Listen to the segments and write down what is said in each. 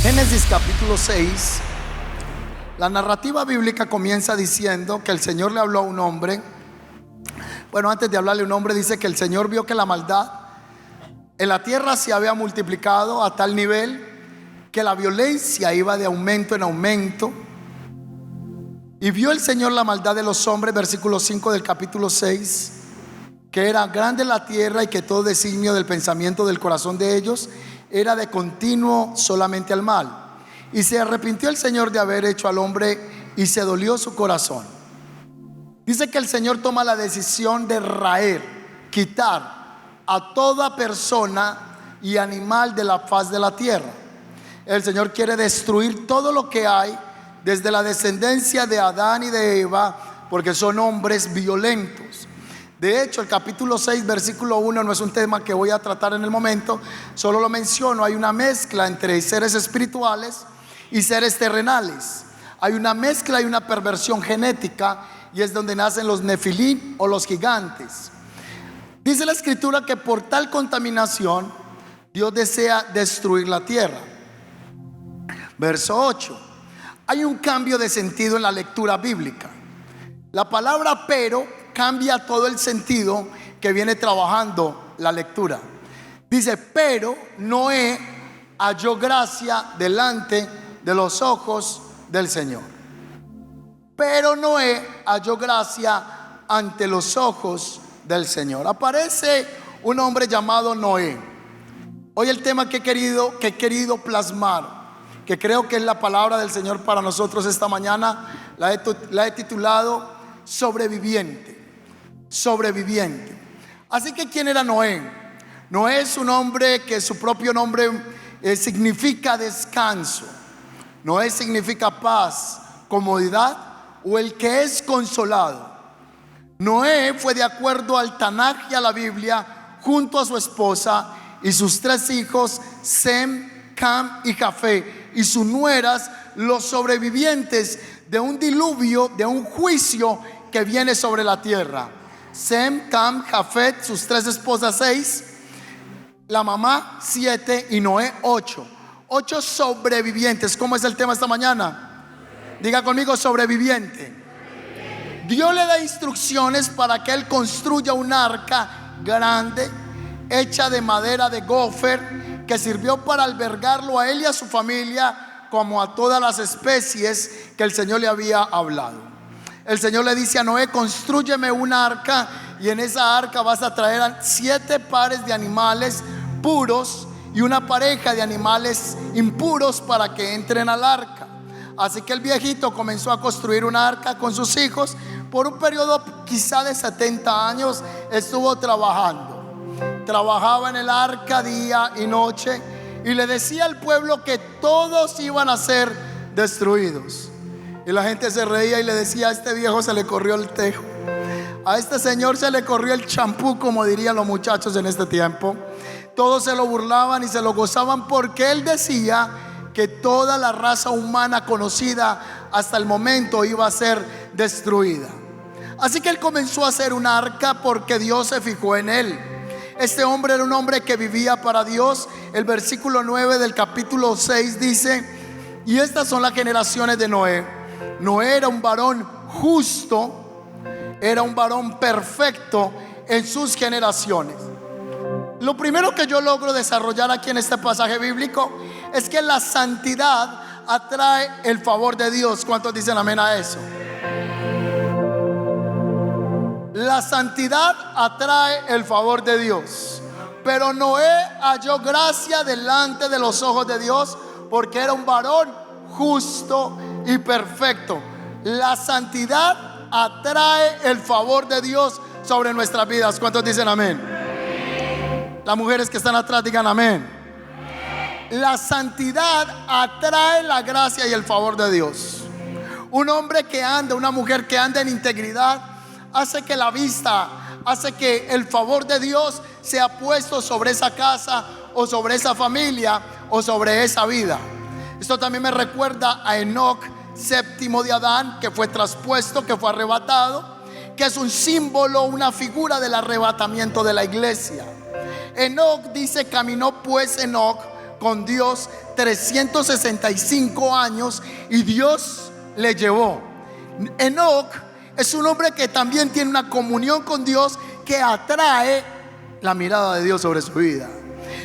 Génesis capítulo 6. La narrativa bíblica comienza diciendo que el Señor le habló a un hombre. Bueno, antes de hablarle a un hombre, dice que el Señor vio que la maldad en la tierra se había multiplicado a tal nivel que la violencia iba de aumento en aumento. Y vio el Señor la maldad de los hombres, versículo 5 del capítulo 6, que era grande la tierra y que todo designio del pensamiento del corazón de ellos era de continuo solamente al mal. Y se arrepintió el Señor de haber hecho al hombre y se dolió su corazón. Dice que el Señor toma la decisión de raer, quitar a toda persona y animal de la faz de la tierra. El Señor quiere destruir todo lo que hay desde la descendencia de Adán y de Eva, porque son hombres violentos. De hecho, el capítulo 6, versículo 1 no es un tema que voy a tratar en el momento, solo lo menciono. Hay una mezcla entre seres espirituales y seres terrenales. Hay una mezcla y una perversión genética, y es donde nacen los nefilim o los gigantes. Dice la escritura que por tal contaminación Dios desea destruir la tierra. Verso 8. Hay un cambio de sentido en la lectura bíblica. La palabra pero cambia todo el sentido que viene trabajando la lectura. Dice: pero Noé halló gracia delante de los ojos del Señor. Pero Noé halló gracia ante los ojos del Señor. Aparece un hombre llamado Noé. Hoy el tema que he querido plasmar, que creo que es la palabra del Señor para nosotros esta mañana, la he titulado sobreviviente. Sobreviviente. Así que ¿quién era Noé? Noé es un hombre que su propio nombre significa descanso. Noé significa paz, comodidad o el que es consolado. Noé fue, de acuerdo al Tanaj y a la Biblia, junto a su esposa y sus 3 hijos, Sem, Cam y Jafé, y sus nueras, los sobrevivientes de un diluvio, de un juicio que viene sobre la tierra. Sem, Cam, Jafet, sus 3 esposas 6, la mamá 7 y Noé 8. 8 sobrevivientes. ¿Cómo es el tema esta mañana? Diga conmigo: sobreviviente. Dios le da instrucciones para que él construya un arca grande, hecha de madera de gofer, que sirvió para albergarlo a él y a su familia, como a todas las especies que el Señor le había hablado. El Señor le dice a Noé: constrúyeme una arca, y en esa arca vas a traer 7 pares de animales puros y una pareja de animales impuros para que entren al arca. Así que el viejito comenzó a construir una arca con sus hijos. Por un periodo quizá de 70 años estuvo trabajando. Trabajaba en el arca día y noche, y le decía al pueblo que todos iban a ser destruidos. Y la gente se reía y le decía: a este viejo se le corrió el tejo, a este señor se le corrió el champú, como dirían los muchachos en este tiempo. Todos se lo burlaban y se lo gozaban, porque él decía que toda la raza humana conocida hasta el momento iba a ser destruida. Así que él comenzó a hacer un arca porque Dios se fijó en él. Este hombre era un hombre que vivía para Dios. El versículo 9 del capítulo 6 dice: y estas son las generaciones de Noé. Noé era un varón justo, era un varón perfecto en sus generaciones. Lo primero que yo logro desarrollar aquí en este pasaje bíblico es que la santidad atrae el favor de Dios. ¿Cuántos dicen amén a eso? La santidad atrae el favor de Dios. Pero Noé halló gracia delante de los ojos de Dios porque era un varón justo y perfecto. La santidad atrae el favor de Dios sobre nuestras vidas. ¿Cuántos dicen amén? Las mujeres que están atrás digan amén. La santidad atrae la gracia y el favor de Dios. Un hombre que anda, una mujer que anda en integridad, hace que la vista hace que el favor de Dios sea puesto sobre esa casa o sobre esa familia o sobre esa vida. Esto también me recuerda a Enoc, séptimo de Adán, que fue traspuesto, que fue arrebatado, que es un símbolo, una figura del arrebatamiento de la iglesia. Enoc dice: caminó pues Enoc con Dios 365 años y Dios le llevó. Enoc es un hombre que también tiene una comunión con Dios que atrae la mirada de Dios sobre su vida.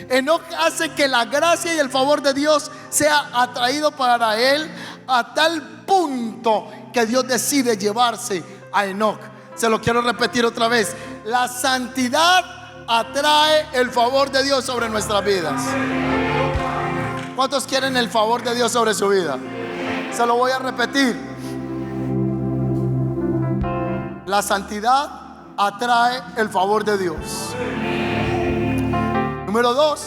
Enoc hace que la gracia y el favor de Dios sea atraído para él, a tal punto que Dios decide llevarse a Enoc. Se lo quiero repetir otra vez: la santidad atrae el favor de Dios sobre nuestras vidas. ¿Cuántos quieren el favor de Dios sobre su vida? Se lo voy a repetir: la santidad atrae el favor de Dios. Número 2,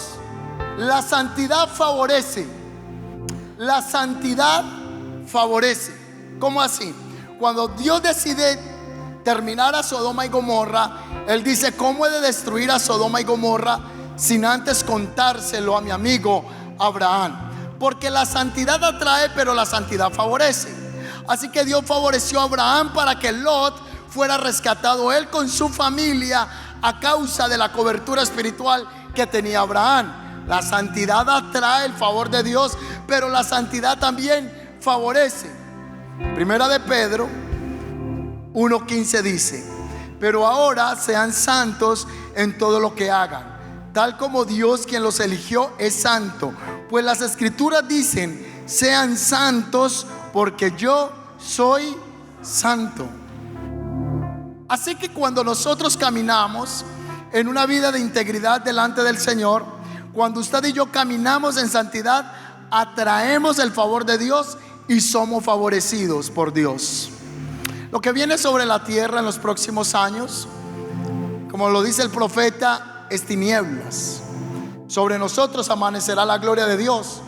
la santidad favorece. La santidad favorece. ¿Cómo así? Cuando Dios decide terminar a Sodoma y Gomorra, Él dice: ¿cómo he de destruir a Sodoma y Gomorra sin antes contárselo a mi amigo Abraham? Porque la santidad atrae, pero la santidad favorece. Así que Dios favoreció a Abraham para que Lot fuera rescatado, él con su familia, a causa de la cobertura espiritual que tenía Abraham. La santidad atrae el favor de Dios, pero la santidad también favorece. Primera de Pedro 1:15 dice: pero ahora sean santos en todo lo que hagan, tal como Dios, quien los eligió, es santo. Pues las escrituras dicen: sean santos porque yo soy santo. Así que cuando nosotros caminamos en una vida de integridad delante del Señor, cuando usted y yo caminamos en santidad, atraemos el favor de Dios y somos favorecidos por Dios. Lo que viene sobre la tierra en los próximos años, como lo dice el profeta, es tinieblas. Sobre nosotros amanecerá la gloria de Dios,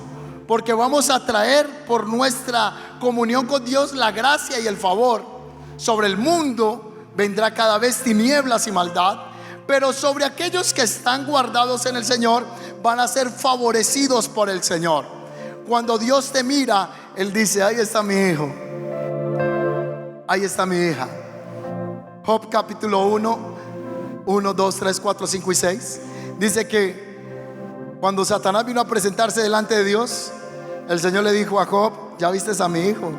porque vamos a traer por nuestra comunión con Dios la gracia y el favor. Sobre el mundo vendrá cada vez tinieblas y maldad, pero sobre aquellos que están guardados en el Señor van a ser favorecidos por el Señor. Cuando Dios te mira, Él dice: ahí está mi hijo, ahí está mi hija. Job capítulo 1, 2, 3, 4, 5 y 6 dice que cuando Satanás vino a presentarse delante de Dios, el Señor le dijo a Job: ya viste a mi hijo,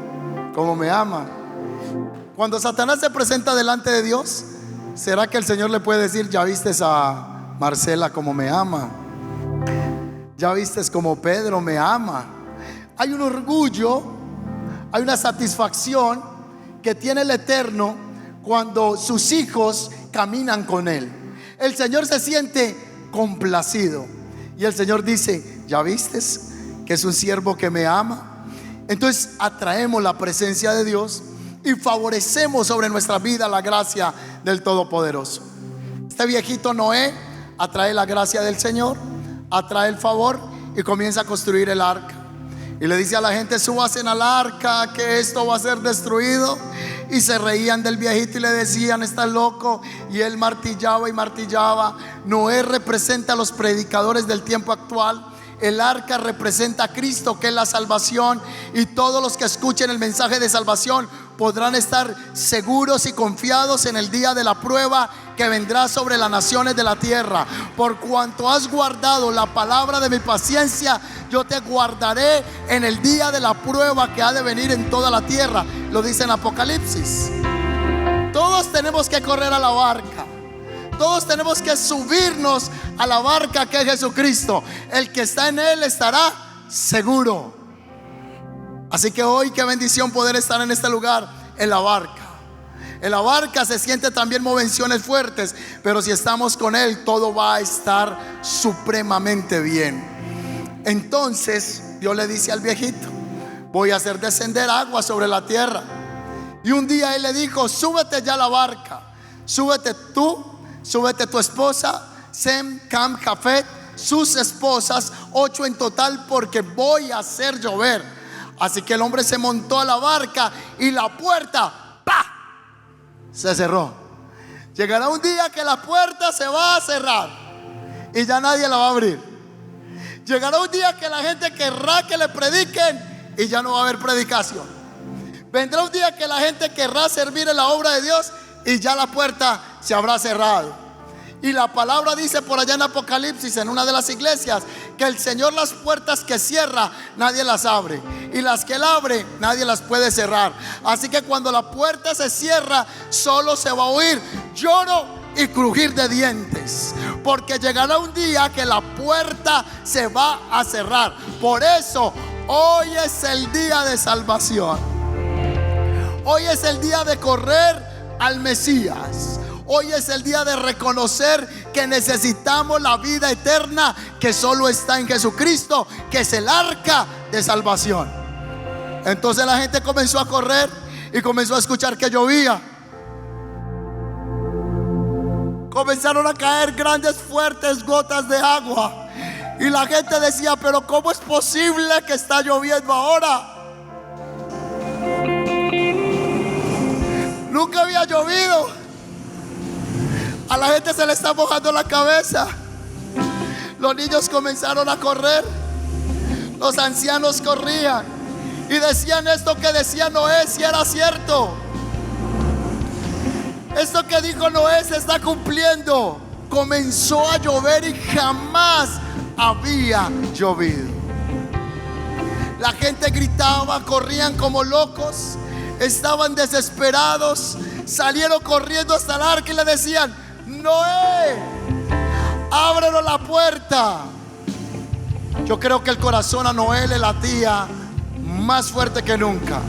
cómo me ama. Cuando Satanás se presenta delante de Dios, ¿será que el Señor le puede decir: ya viste a Marcela como me ama? Ya viste como Pedro me ama. Hay un orgullo, hay una satisfacción que tiene el Eterno cuando sus hijos caminan con Él. El Señor se siente complacido y el Señor dice: ya viste que es un siervo que me ama. Entonces atraemos la presencia de Dios y favorecemos sobre nuestra vida la gracia del Todopoderoso. Este viejito Noé atrae la gracia del Señor, atrae el favor y comienza a construir el arca. Y le dice a la gente: súbanse al arca, que esto va a ser destruido. Y se reían del viejito y le decían: estás loco. Y él martillaba y martillaba. Noé representa a los predicadores del tiempo actual. El arca representa a Cristo, que es la salvación, y todos los que escuchen el mensaje de salvación podrán estar seguros y confiados en el día de la prueba que vendrá sobre las naciones de la tierra. Por cuanto has guardado la palabra de mi paciencia, yo te guardaré en el día de la prueba que ha de venir en toda la tierra. Lo dice en Apocalipsis. Todos tenemos que correr a la barca. Todos tenemos que subirnos a la barca que es Jesucristo. El que está en Él estará seguro. Así que hoy, qué bendición poder estar en este lugar, en la barca. En la barca se siente también movenciones fuertes, pero si estamos con Él, todo va a estar supremamente bien. Entonces Dios le dice al viejito: voy a hacer descender agua sobre la tierra. Y un día Él le dijo: súbete ya a la barca. Súbete tú, súbete tu esposa, Sem, Cam, Jafet, sus esposas, 8 en total, porque voy a hacer llover. Así que el hombre se montó a la barca y la puerta, ¡pah!, se cerró. Llegará un día que la puerta se va a cerrar y ya nadie la va a abrir. Llegará un día que la gente querrá que le prediquen y ya no va a haber predicación. Vendrá un día que la gente querrá servir en la obra de Dios y ya la puerta se habrá cerrado. Y la palabra dice por allá en Apocalipsis, en una de las iglesias, que el Señor las puertas que cierra, nadie las abre, y las que Él abre, nadie las puede cerrar. Así que cuando la puerta se cierra, solo se va a oír lloro y crujir de dientes, porque llegará un día que la puerta se va a cerrar. Por eso hoy es el día de salvación. Hoy es el día de correr al Mesías. Hoy es el día de reconocer que necesitamos la vida eterna que solo está en Jesucristo, que es el arca de salvación. Entonces la gente comenzó a correr y comenzó a escuchar que llovía. Comenzaron a caer grandes, fuertes gotas de agua. Y la gente decía, pero ¿cómo es posible que está lloviendo ahora? Nunca había llovido. A la gente se le está mojando la cabeza. Los niños comenzaron a correr. Los ancianos corrían y decían esto que decía Noé, si era cierto. Esto que dijo Noé se está cumpliendo. Comenzó a llover y jamás había llovido. La gente gritaba, corrían como locos, estaban desesperados. Salieron corriendo hasta el arca y le decían, Noé, ábrenos la puerta. Yo creo que el corazón a Noé le latía más fuerte que nunca.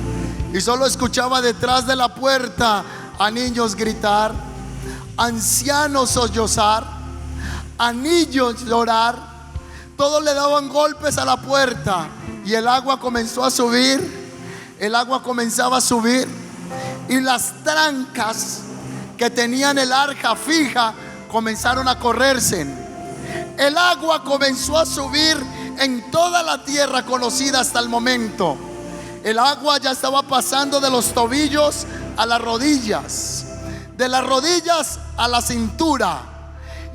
Y solo escuchaba detrás de la puerta a niños gritar, ancianos sollozar, a niños llorar. Todos le daban golpes a la puerta y el agua comenzó a subir. El agua comenzaba a subir y las trancas que tenían el arca fija comenzaron a correrse. El agua comenzó a subir en toda la tierra conocida hasta el momento. El agua ya estaba pasando de los tobillos a las rodillas, de las rodillas a la cintura,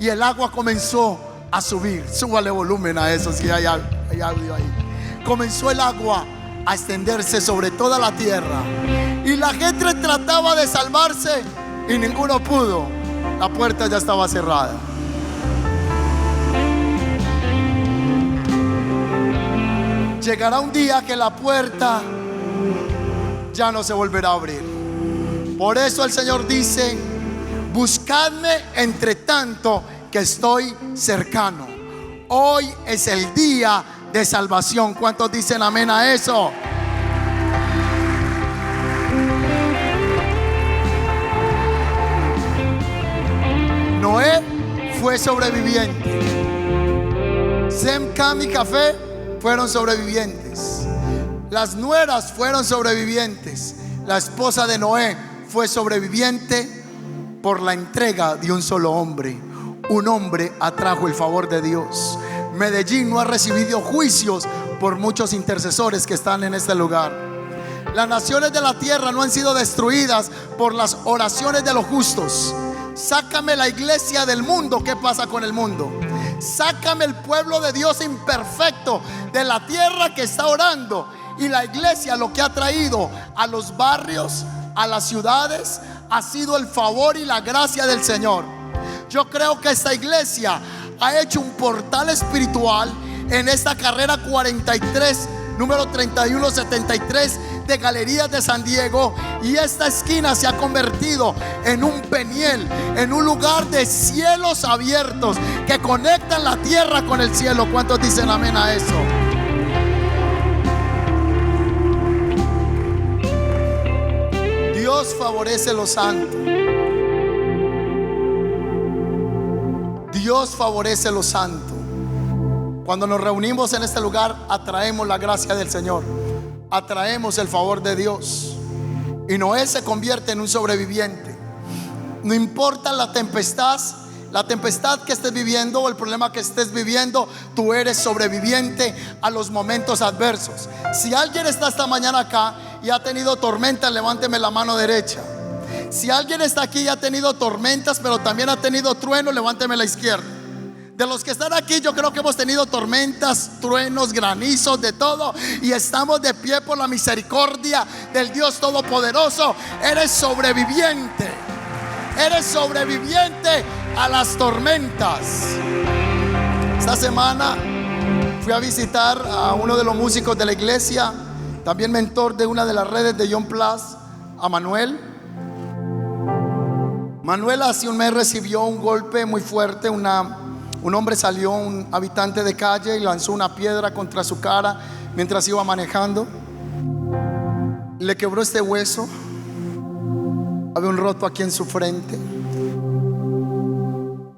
y el agua comenzó a subir. Súbale volumen a eso si hay audio ahí. Comenzó el agua a extenderse sobre toda la tierra y la gente trataba de salvarse y ninguno pudo. La puerta ya estaba cerrada. Llegará un día que la puerta ya no se volverá a abrir. Por eso el Señor dice, buscadme entre tanto que estoy cercano. Hoy es el día de salvación. ¿Cuántos dicen amén a eso? Noé fue sobreviviente. Sem, Cam y Café fueron sobrevivientes. Las nueras fueron sobrevivientes. La esposa de Noé fue sobreviviente por la entrega de un solo hombre. Un hombre atrajo el favor de Dios. Medellín no ha recibido juicios por muchos intercesores que están en este lugar. Las naciones de la tierra no han sido destruidas por las oraciones de los justos. Sácame la iglesia del mundo. ¿Qué pasa con el mundo? Sácame el pueblo de Dios imperfecto de la tierra que está orando. Y la iglesia lo que ha traído a los barrios, a las ciudades, ha sido el favor y la gracia del Señor. Yo creo que esta iglesia ha hecho un portal espiritual en esta carrera 43, número 3173 de Galerías de San Diego, y esta esquina se ha convertido en un peniel, en un lugar de cielos abiertos que conectan la tierra con el cielo. ¿Cuántos dicen amén a eso? Dios favorece lo santo. Dios favorece lo santo. Cuando nos reunimos en este lugar, atraemos la gracia del Señor, atraemos el favor de Dios. Y Noé se convierte en un sobreviviente. No importa la tempestad que estés viviendo o el problema que estés viviendo, tú eres sobreviviente a los momentos adversos. Si alguien está esta mañana acá y ha tenido tormenta, levánteme la mano derecha. Si alguien está aquí y ha tenido tormentas, pero también ha tenido truenos, levánteme la izquierda. De los que están aquí, yo creo que hemos tenido tormentas, truenos, granizos, de todo, y estamos de pie por la misericordia del Dios Todopoderoso. Eres sobreviviente. Eres sobreviviente a las tormentas. Esta semana fui a visitar a uno de los músicos de la iglesia, también mentor de una de las redes de John Plus, a Manuel. Manuel hace un mes recibió un golpe muy fuerte. Un hombre salió, un habitante de calle, y lanzó una piedra contra su cara mientras iba manejando. Le quebró este hueso. Había un roto aquí en su frente.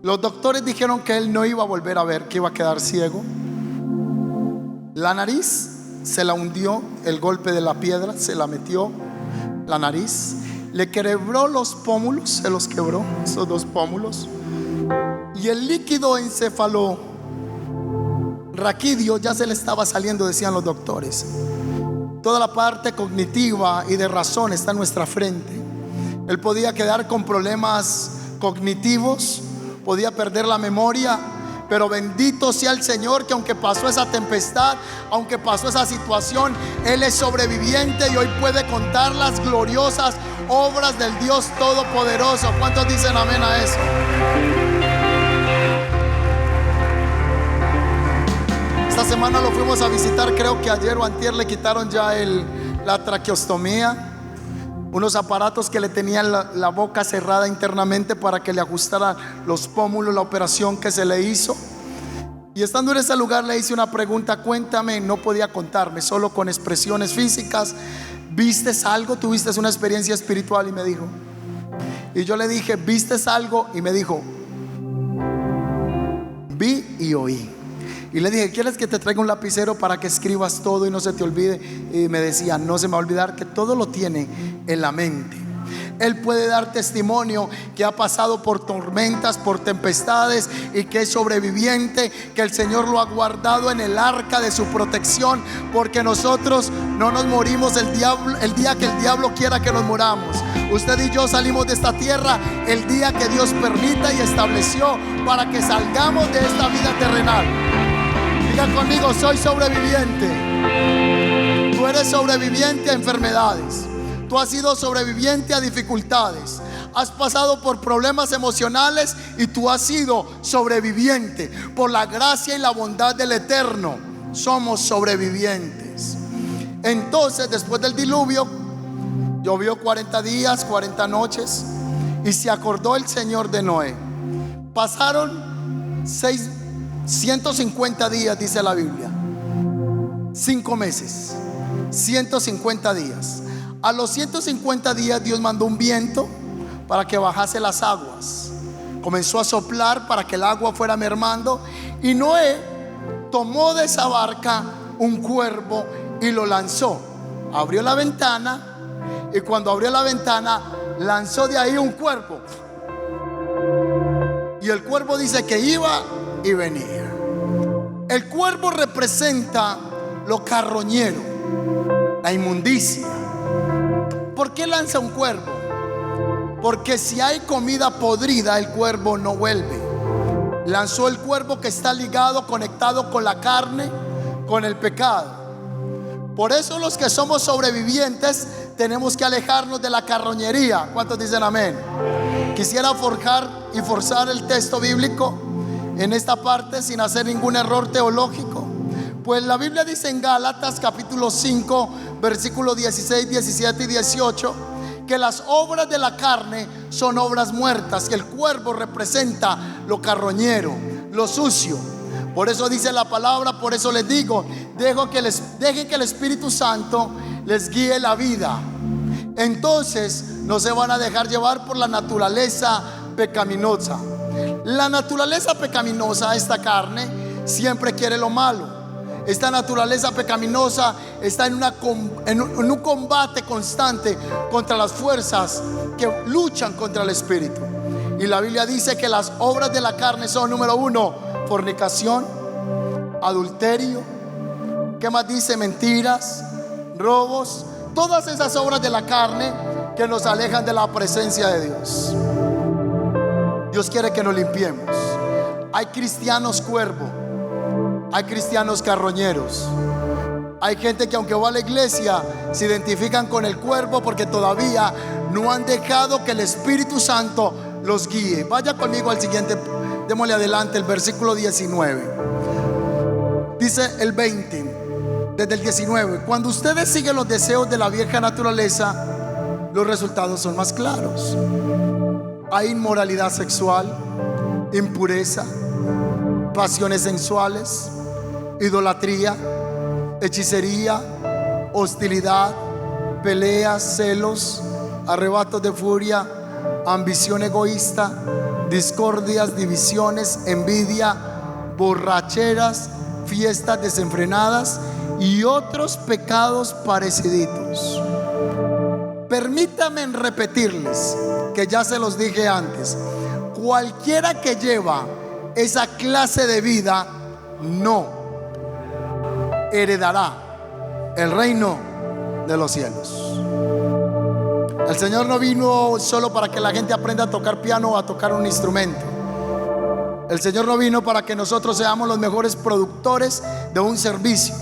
Los doctores dijeron que él no iba a volver a ver, que iba a quedar ciego. La nariz se la hundió, el golpe de la piedra se la metió la nariz. Le quebró los pómulos, se los quebró, esos dos pómulos. Y el líquido encefalo raquídeo ya se le estaba saliendo, decían los doctores. Toda la parte cognitiva y de razón está en nuestra frente. Él podía quedar con problemas cognitivos, podía perder la memoria, pero bendito sea el Señor, que aunque pasó esa tempestad, aunque pasó esa situación, Él es sobreviviente y hoy puede contar las gloriosas obras del Dios Todopoderoso. ¿Cuántos dicen amén a eso? Esta semana lo fuimos a visitar, creo que ayer o antier le quitaron ya la traqueostomía, unos aparatos que le tenían la boca cerrada internamente para que le ajustaran los pómulos, la operación que se le hizo. Y estando en ese lugar le hice una pregunta: cuéntame. No podía contarme, solo con expresiones físicas. ¿Vistes algo? ¿Tuviste una experiencia espiritual? Y me dijo. Y yo le dije: ¿vistes algo? Y me dijo: vi y oí. Y le dije: ¿quieres que te traiga un lapicero para que escribas todo y no se te olvide? Y me decía: no se me va a olvidar, que todo lo tiene en la mente. Él puede dar testimonio que ha pasado por tormentas, por tempestades, y que es sobreviviente, que el Señor lo ha guardado en el arca de su protección, porque nosotros no nos morimos el día que el diablo quiera que nos muramos. Usted y yo salimos de esta tierra el día que Dios permita y estableció para que salgamos de esta vida terrenal. Diga conmigo: soy sobreviviente. Tú eres sobreviviente a enfermedades. Tú has sido sobreviviente a dificultades. Has pasado por problemas emocionales y tú has sido sobreviviente. Por la gracia y la bondad del Eterno somos sobrevivientes. Entonces, después del diluvio, llovió 40 días, 40 noches, y se acordó el Señor de Noé. Pasaron 150 días, dice la Biblia. 5 meses, 150 días. A los 150 días Dios mandó un viento para que bajase las aguas. Comenzó a soplar para que el agua fuera mermando, y Noé tomó de esa barca un cuervo y lo lanzó. Abrió la ventana, y cuando abrió la ventana lanzó de ahí un cuervo. Y el cuervo dice que iba y venía. El cuervo representa lo carroñero, la inmundicia. ¿Por qué lanza un cuervo? Porque si hay comida podrida, el cuervo no vuelve. Lanzó el cuervo que está ligado, conectado con la carne, con el pecado. Por eso los que somos sobrevivientes tenemos que alejarnos de la carroñería. ¿Cuántos dicen amén? Quisiera forjar y forzar el texto bíblico en esta parte sin hacer ningún error teológico. Pues la Biblia dice en Gálatas capítulo 5 versículos 16, 17 y 18 que las obras de la carne son obras muertas, que el cuervo representa lo carroñero, lo sucio. Por eso dice la palabra: por eso les digo, dejen que el Espíritu Santo les guíe la vida. Entonces no se van a dejar llevar por la naturaleza pecaminosa. La naturaleza pecaminosa, esta carne, siempre quiere lo malo. Esta naturaleza pecaminosa está en un combate constante contra las fuerzas que luchan contra el Espíritu. Y la Biblia dice que las obras de la carne son: número 1, fornicación, adulterio. ¿Qué más dice? Mentiras, robos. Todas esas obras de la carne que nos alejan de la presencia de Dios. Dios quiere que nos limpiemos. Hay cristianos cuervo, hay cristianos carroñeros. Hay gente que aunque va a la iglesia se identifican con el cuervo porque todavía no han dejado que el Espíritu Santo los guíe. Vaya conmigo al siguiente, démosle adelante el versículo 19. Dice el 20, desde el 19: cuando ustedes siguen los deseos de la vieja naturaleza, los resultados son más claros. Hay inmoralidad sexual, impureza, pasiones sensuales, idolatría, hechicería, hostilidad, peleas, celos, arrebatos de furia, ambición egoísta, discordias, divisiones, envidia, borracheras, fiestas desenfrenadas y otros pecados pareciditos. Permítanme repetirles que ya se los dije antes: cualquiera que lleva esa clase de vida no heredará el reino de los cielos. El Señor no vino solo para que la gente aprenda a tocar piano o a tocar un instrumento. El Señor no vino para que nosotros seamos los mejores productores de un servicio.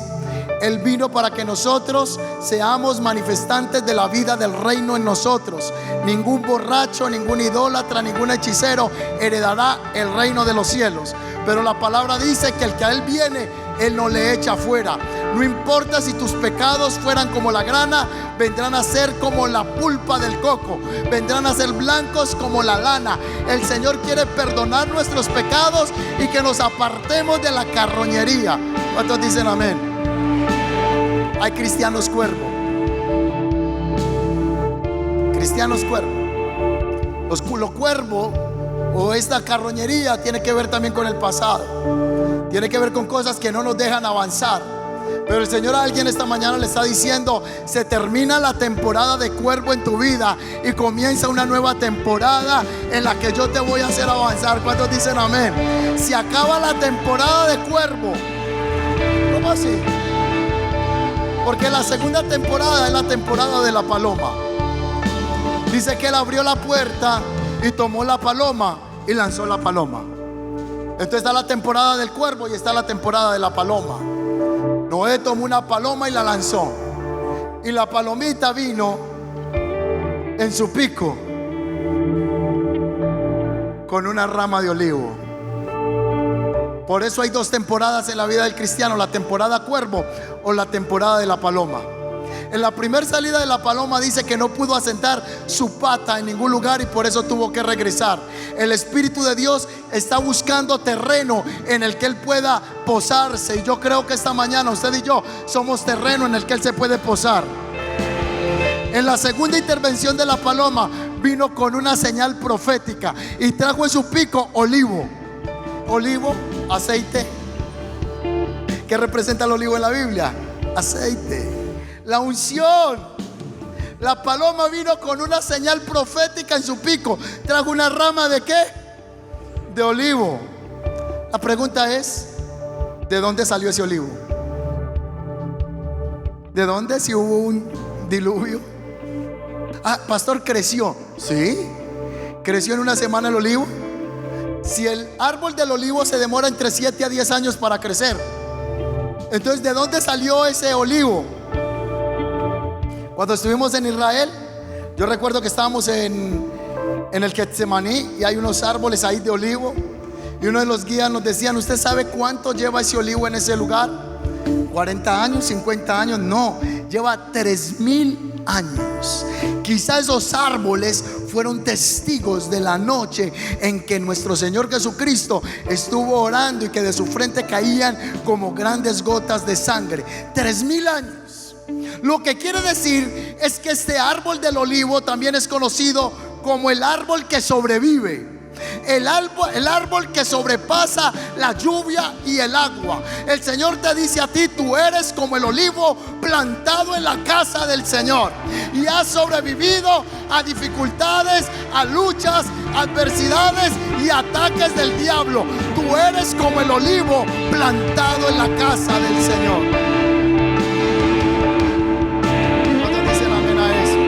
Él vino para que nosotros seamos manifestantes de la vida del reino en nosotros. Ningún borracho, ningún idólatra, ningún hechicero heredará el reino de los cielos. Pero la palabra dice que el que a Él viene, Él no le echa afuera. No importa si tus pecados fueran como la grana, vendrán a ser como la pulpa del coco, vendrán a ser blancos como la lana. El Señor quiere perdonar nuestros pecados y que nos apartemos de la carroñería. ¿Cuántos dicen amén? Hay cristianos cuervo. Cristianos cuervo. Lo cuervo o esta carroñería tiene que ver también con el pasado. Tiene que ver con cosas que no nos dejan avanzar. Pero el Señor a alguien esta mañana le está diciendo: se termina la temporada de cuervo en tu vida y comienza una nueva temporada en la que yo te voy a hacer avanzar. ¿Cuántos dicen amén? Se acaba la temporada de cuervo. ¿Cómo así? Porque la segunda temporada es la temporada de la paloma. Dice que Él abrió la puerta y tomó la paloma y lanzó la paloma. Entonces está la temporada del cuervo y está la temporada de la paloma. Noé tomó una paloma y la lanzó, y la palomita vino en su pico con una rama de olivo. Por eso hay dos temporadas en la vida del cristiano: la temporada cuervo o la temporada de la paloma. En la primera salida de la paloma dice que no pudo asentar su pata en ningún lugar y por eso tuvo que regresar. El Espíritu de Dios está buscando terreno en el que Él pueda posarse, y yo creo que esta mañana usted y yo somos terreno en el que Él se puede posar. En la segunda intervención de la paloma vino con una señal profética y trajo en su pico olivo. Olivo, aceite. ¿Qué representa el olivo en la Biblia? Aceite. La unción. La paloma vino con una señal profética en su pico. Trajo una rama de ¿qué? De olivo. La pregunta es: ¿de dónde salió ese olivo? ¿De dónde? Si hubo un diluvio. Ah, pastor, creció. Sí, creció en una semana el olivo. Si el árbol del olivo se demora entre 7 a 10 años para crecer, entonces ¿de dónde salió ese olivo? Cuando estuvimos en Israel, yo recuerdo que estábamos en el Getsemaní y hay unos árboles ahí de olivo, y uno de los guías nos decían: ¿usted sabe cuánto lleva ese olivo en ese lugar? 40 años, 50 años, no, lleva 3000 años. Quizá esos árboles fueron testigos de la noche en que nuestro Señor Jesucristo estuvo orando y que de su frente caían como grandes gotas de sangre. 3000 años. Lo que quiere decir es que este árbol del olivo también es conocido como el árbol que sobrevive. El árbol que sobrepasa la lluvia y el agua. El Señor te dice a ti: tú eres como el olivo plantado en la casa del Señor y has sobrevivido a dificultades, a luchas, adversidades y ataques del diablo. Tú eres como el olivo plantado en la casa del Señor. ¿Cuántos dicen amén a eso?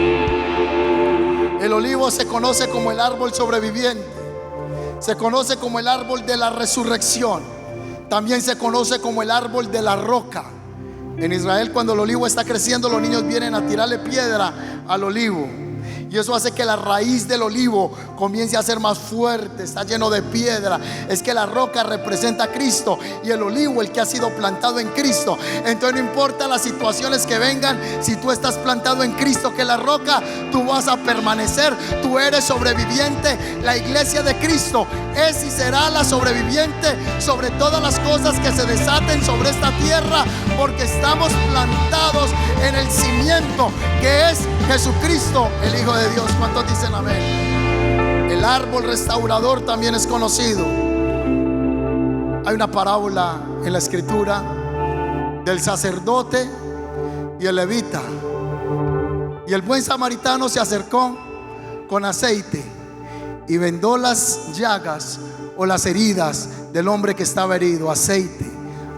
El olivo se conoce como el árbol sobreviviente, se conoce como el árbol de la resurrección, también se conoce como el árbol de la roca. En Israel, cuando el olivo está creciendo, los niños vienen a tirarle piedra al olivo, y eso hace que la raíz del olivo comience a ser más fuerte. Está lleno de piedra. Es que la roca representa a Cristo y el olivo el que ha sido plantado en Cristo. Entonces no importa las situaciones que vengan, si tú estás plantado en Cristo, que la roca, tú vas a permanecer. Tú eres sobreviviente. La iglesia de Cristo es y será la sobreviviente sobre todas las cosas que se desaten sobre esta tierra, porque estamos plantados en el cimiento que es Jesucristo, el Hijo de Dios. ¿Cuántos dicen amén? El árbol restaurador también es conocido. Hay una parábola en la escritura del sacerdote y el levita, y el buen samaritano se acercó con aceite y vendó las llagas o las heridas del hombre que estaba herido. Aceite,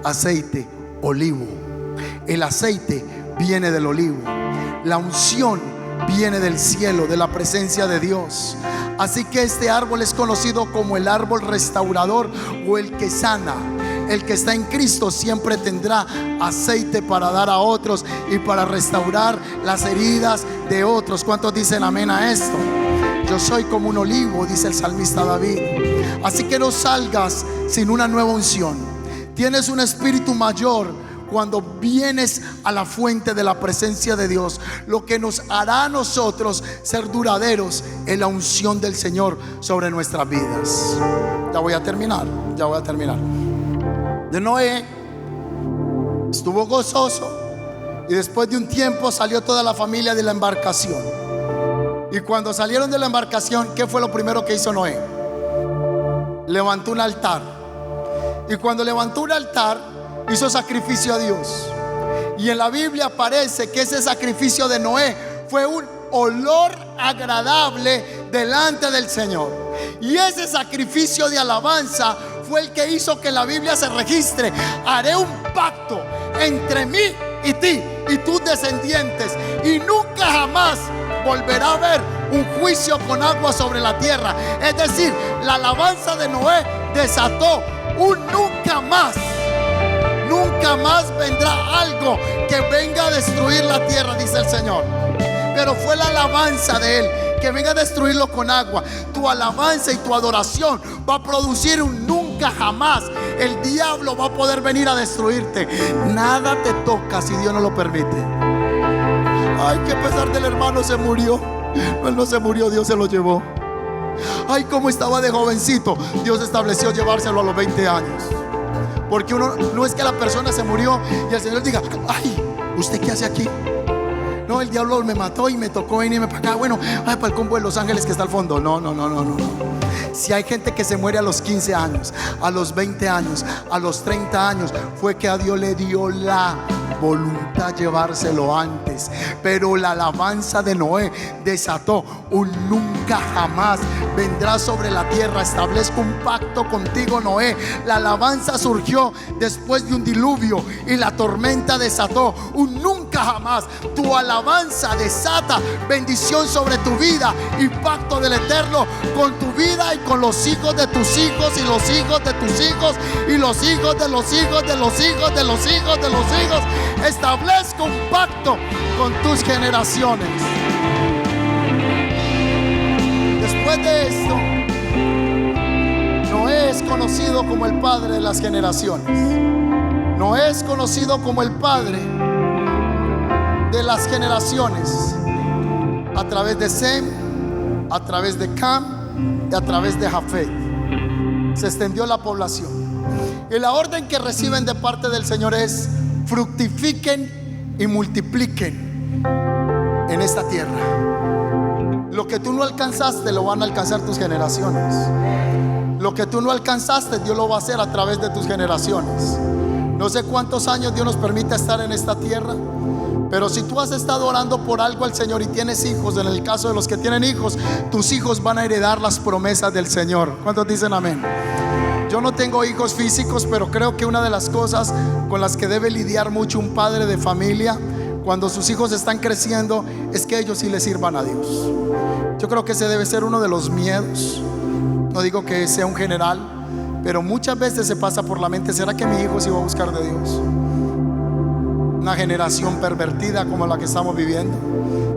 aceite, olivo. El aceite viene del olivo. La unción viene del cielo, de la presencia de Dios. Así que este árbol es conocido como el árbol restaurador o el que sana. El que está en Cristo siempre tendrá aceite para dar a otros y para restaurar las heridas de otros. ¿Cuántos dicen amén a esto? Yo soy como un olivo, dice el salmista David. Así que no salgas sin una nueva unción. Tienes un espíritu mayor cuando vienes a la fuente de la presencia de Dios. Lo que nos hará a nosotros ser duraderos es la unción del Señor sobre nuestras vidas. Ya voy a terminar. De Noé estuvo gozoso, y después de un tiempo salió toda la familia de la embarcación. Y cuando salieron de la embarcación, ¿qué fue lo primero que hizo Noé? Levantó un altar. Y cuando levantó un altar, hizo sacrificio a Dios. Y en la Biblia aparece que ese sacrificio de Noé fue un olor agradable delante del Señor. Y ese sacrificio de alabanza fue el que hizo que la Biblia se registre: haré un pacto entre mí y ti y tus descendientes, y nunca jamás volverá a haber un juicio con agua sobre la tierra. Es decir, la alabanza de Noé desató un nunca más. Nunca más vendrá algo que venga a destruir la tierra, dice el Señor. Pero fue la alabanza de Él que venga a destruirlo con agua. Tu alabanza y tu adoración va a producir un nunca jamás. El diablo va a poder venir a destruirte. Nada te toca si Dios no lo permite. Ay, que a pesar del hermano se murió. No, él no se murió, Dios se lo llevó. Ay, como estaba de jovencito, Dios estableció llevárselo a los 20 años. Porque uno, no es que la persona se murió y el Señor diga: ay, ¿usted qué hace aquí? No, el diablo me mató y me tocó venirme para acá. Bueno, ay, para el combo de Los Ángeles que está al fondo. No. Si hay gente que se muere a los 15 años, a los 20 años, a los 30 años, fue que a Dios le dio la voluntad llevárselo antes. Pero la alabanza de Noé desató un nunca jamás vendrá sobre la tierra. Establezco un pacto contigo, Noé. La alabanza surgió después de un diluvio y la tormenta desató un nunca jamás. Tu alabanza desata bendición sobre tu vida y pacto del Eterno con tu vida y con los hijos de tus hijos y los hijos de tus hijos y los hijos de los hijos de los hijos de los hijos de los hijos. Establezco un pacto con tus generaciones. Después de esto, Noé es conocido como el padre de las generaciones. Noé es conocido como el padre de las generaciones, a través de Sem, a través de Cam y a través de Jafet. Se extendió la población. Y la orden que reciben de parte del Señor es: fructifiquen y multipliquen en esta tierra. Lo que tú no alcanzaste lo van a alcanzar tus generaciones. Lo que tú no alcanzaste, Dios lo va a hacer a través de tus generaciones. No sé cuántos años Dios nos permite estar en esta tierra, pero si tú has estado orando por algo al Señor y tienes hijos, en el caso de los que tienen hijos, tus hijos van a heredar las promesas del Señor. ¿Cuántos dicen amén? Yo no tengo hijos físicos, pero creo que una de las cosas con las que debe lidiar mucho un padre de familia cuando sus hijos están creciendo es que ellos sí le sirvan a Dios. Yo creo que ese debe ser uno de los miedos. No digo que sea un general, pero muchas veces se pasa por la mente: ¿será que mi hijo se va a buscar de Dios? Una generación pervertida como la que estamos viviendo.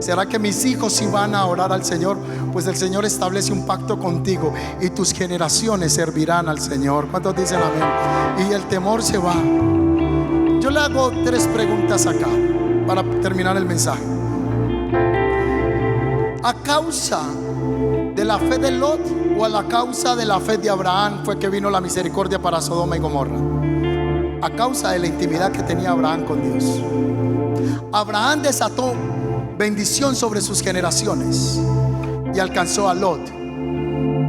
¿Será que mis hijos sí van a orar al Señor? Pues el Señor establece un pacto contigo y tus generaciones servirán al Señor. ¿Cuántos dicen amén? Y el temor se va. Yo le hago 3 preguntas acá para terminar el mensaje. ¿A causa de la fe de Lot o a la causa de la fe de Abraham fue que vino la misericordia para Sodoma y Gomorra? A causa de la intimidad que tenía Abraham con Dios. Abraham desató bendición sobre sus generaciones y alcanzó a Lot.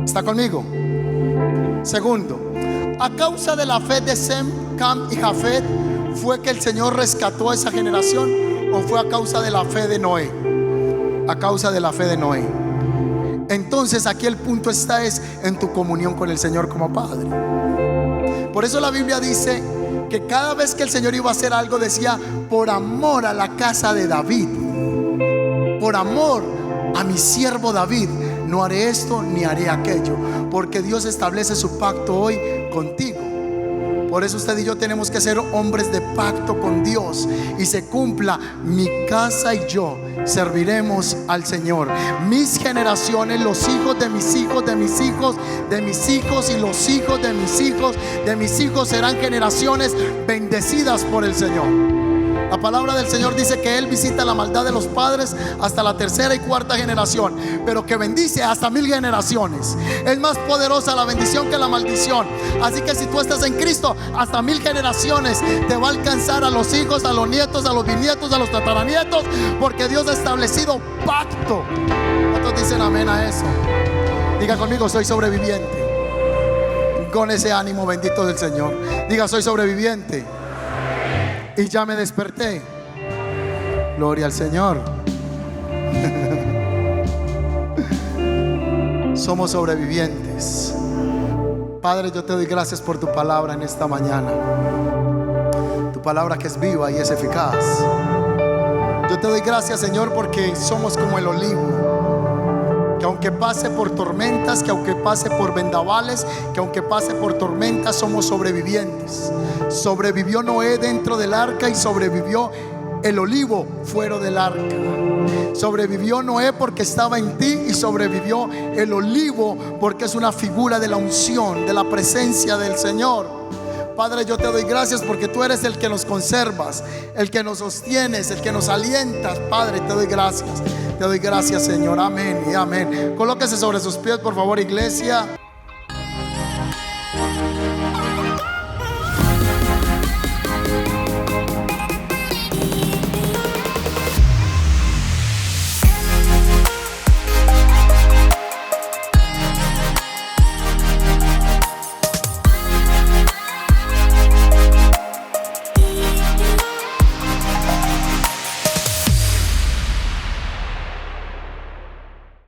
¿Está conmigo? Segundo, a causa de la fe de Sem, Cam y Jafet fue que el Señor rescató a esa generación, o fue a causa de la fe de Noé. A causa de la fe de Noé. Entonces aquí el punto está es en tu comunión con el Señor como Padre. Por eso la Biblia dice que cada vez que el Señor iba a hacer algo decía: por amor a la casa de David, por amor a mi siervo David, no haré esto ni haré aquello. Porque Dios establece su pacto hoy contigo. Por eso usted y yo tenemos que ser hombres de pacto con Dios. Y se cumpla: mi casa y yo serviremos al Señor. Mis generaciones, los hijos de mis hijos, de mis hijos, de mis hijos, y los hijos de mis hijos, de mis hijos serán generaciones bendecidas por el Señor. La palabra del Señor dice que Él visita la maldad de los padres hasta la 3ª y 4ª generación, pero que bendice hasta 1000 generaciones. Es más poderosa la bendición que la maldición. Así que si tú estás en Cristo, hasta 1000 generaciones te va a alcanzar, a los hijos, a los nietos, a los bisnietos, a los tataranietos, porque Dios ha establecido pacto. ¿Cuántos dicen amén a eso? Diga conmigo: soy sobreviviente. Con ese ánimo bendito del Señor, diga: soy sobreviviente y ya me desperté. Gloria al Señor. Somos sobrevivientes. Padre, yo te doy gracias por tu palabra en esta mañana. Tu palabra que es viva y es eficaz. Yo te doy gracias, Señor, porque somos como el olivo, que aunque pase por tormentas, que aunque pase por vendavales, que aunque pase por tormentas, somos sobrevivientes. Sobrevivió Noé dentro del arca y sobrevivió el olivo fuera del arca. Sobrevivió Noé porque estaba en ti, y sobrevivió el olivo porque es una figura de la unción, de la presencia del Señor. Padre, yo te doy gracias porque tú eres el que nos conservas, el que nos sostienes, el que nos alientas. Padre, te doy gracias. Te doy gracias, Señor. Amén y amén. Colóquese sobre sus pies, por favor, iglesia.